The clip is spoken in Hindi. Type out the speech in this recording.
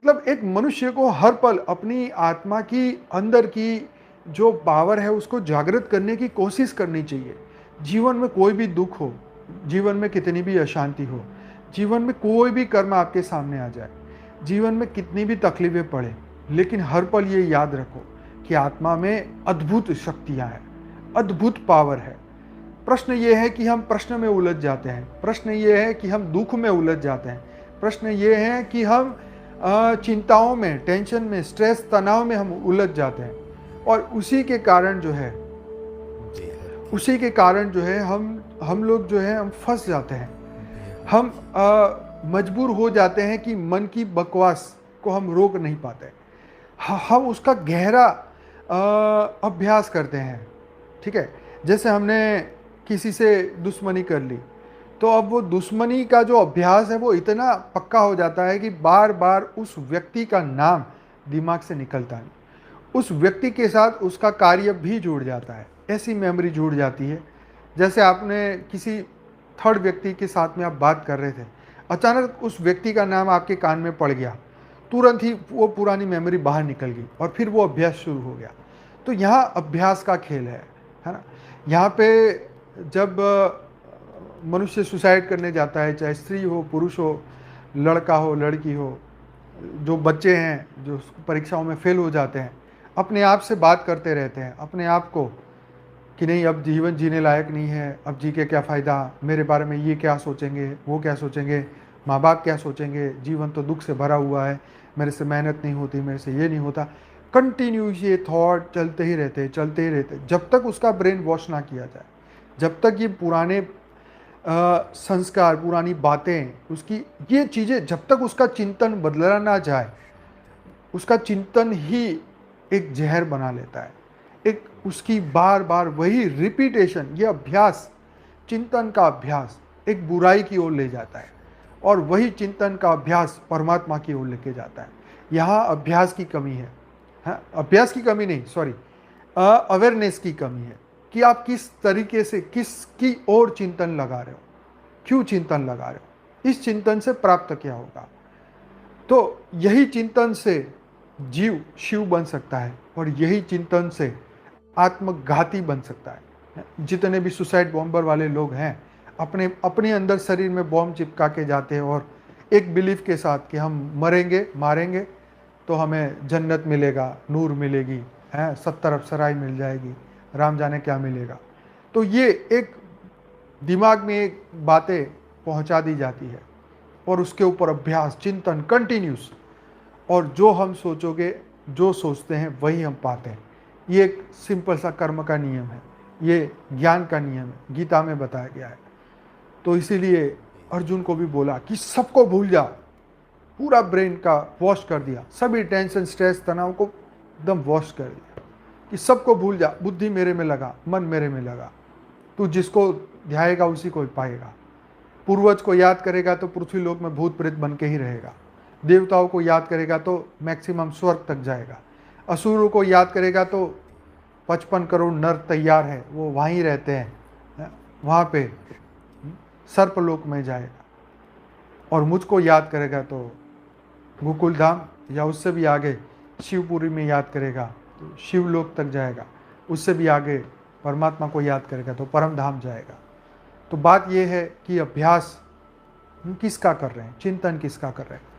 मतलब एक मनुष्य को हर पल अपनी आत्मा की अंदर की जो पावर है उसको जागृत करने की कोशिश करनी चाहिए। जीवन में कोई भी दुख हो, जीवन में कितनी भी अशांति हो, जीवन में कोई भी कर्म आपके सामने आ जाए, जीवन में कितनी भी तकलीफें पड़े, लेकिन हर पल ये याद रखो कि आत्मा में अद्भुत शक्तियां हैं, अद्भुत पावर है। प्रश्न ये है कि हम प्रश्न में उलझ जाते हैं, प्रश्न ये है कि हम दुख में उलझ जाते हैं, प्रश्न ये है कि हम चिंताओं में, टेंशन में, स्ट्रेस, तनाव में हम उलझ जाते हैं। और उसी के कारण जो है, उसी के कारण जो है हम लोग जो है हम फंस जाते हैं। हम मजबूर हो जाते हैं कि मन की बकवास को हम रोक नहीं पाते। हम उसका गहरा अभ्यास करते हैं। ठीक है, जैसे हमने किसी से दुश्मनी कर ली, तो अब वो दुश्मनी का जो अभ्यास है वो इतना पक्का हो जाता है कि बार बार उस व्यक्ति का नाम दिमाग से निकलता नहीं, उस व्यक्ति के साथ उसका कार्य भी जुड़ जाता है, ऐसी मेमोरी जुड़ जाती है। जैसे आपने किसी थर्ड व्यक्ति के साथ में आप बात कर रहे थे, अचानक उस व्यक्ति का नाम आपके कान में पड़ गया, तुरंत ही वो पुरानी मेमोरी बाहर निकल गई और फिर वो अभ्यास शुरू हो गया। तो यहाँ अभ्यास का खेल है ना। यहाँ पे जब मनुष्य सुसाइड करने जाता है, चाहे स्त्री हो, पुरुष हो, लड़का हो, लड़की हो, जो बच्चे हैं जो परीक्षाओं में फेल हो जाते हैं, अपने आप से बात करते रहते हैं, अपने आप को कि नहीं अब जीवन जीने लायक नहीं है, अब जी के क्या फ़ायदा, मेरे बारे में ये क्या सोचेंगे, वो क्या सोचेंगे, माँ बाप क्या सोचेंगे, जीवन तो दुख से भरा हुआ है, मेरे से मेहनत नहीं होती, मेरे से ये नहीं होता। कंटिन्यूस ये थॉट चलते ही रहते, चलते ही रहते, जब तक उसका ब्रेन वॉश ना किया जाए, जब तक ये पुराने संस्कार, पुरानी बातें, उसकी ये चीज़ें जब तक उसका चिंतन बदला ना जाए, उसका चिंतन ही एक जहर बना लेता है। एक उसकी बार बार वही रिपीटेशन, ये अभ्यास, चिंतन का अभ्यास एक बुराई की ओर ले जाता है और वही चिंतन का अभ्यास परमात्मा की ओर लेके जाता है। यहाँ अभ्यास की कमी है। हाँ, अभ्यास की कमी नहीं, सॉरी, अवेयरनेस की कमी है कि आप किस तरीके से, किसकी ओर चिंतन लगा रहे हो, क्यों चिंतन लगा रहे हो, इस चिंतन से प्राप्त क्या होगा। तो यही चिंतन से जीव शिव बन सकता है और यही चिंतन से आत्मघाती बन सकता है। जितने भी सुसाइड बॉम्बर वाले लोग हैं, अपने अपने अंदर शरीर में बॉम्ब चिपका के जाते हैं और एक बिलीफ के साथ कि हम मरेंगे, मारेंगे तो हमें जन्नत मिलेगा, नूर मिलेगी, हैं 70 अप्सराएं मिल जाएगी, राम जाने क्या मिलेगा। तो ये एक दिमाग में एक बातें पहुंचा दी जाती है और उसके ऊपर अभ्यास, चिंतन कंटिन्यूस, और जो हम सोचोगे, जो सोचते हैं वही हम पाते हैं। ये एक सिंपल सा कर्म का नियम है, ये ज्ञान का नियम है, गीता में बताया गया है। तो इसीलिए अर्जुन को भी बोला कि सबको भूल जा, पूरा ब्रेन का वॉश कर दिया, सभी टेंशन, स्ट्रेस, तनाव को एकदम वॉश कर दिया कि सबको भूल जा, बुद्धि मेरे में लगा, मन मेरे में लगा, तू जिसको ध्याएगा उसी को पाएगा। पूर्वज को याद करेगा तो पृथ्वी लोक में भूत प्रेत बन के ही रहेगा, देवताओं को याद करेगा तो मैक्सिमम स्वर्ग तक जाएगा, असुरों को याद करेगा तो 55 करोड़ नर तैयार है, वो वहीं रहते हैं, वहाँ पे सर्पलोक में जाएगा, और मुझको याद करेगा तो गोकुल धाम या उससे भी आगे शिवपुरी में याद करेगा तो शिवलोक तक जाएगा, उससे भी आगे परमात्मा को याद करेगा तो परम धाम जाएगा। तो बात यह है कि अभ्यास किसका कर रहे हैं, चिंतन किसका कर रहे हैं।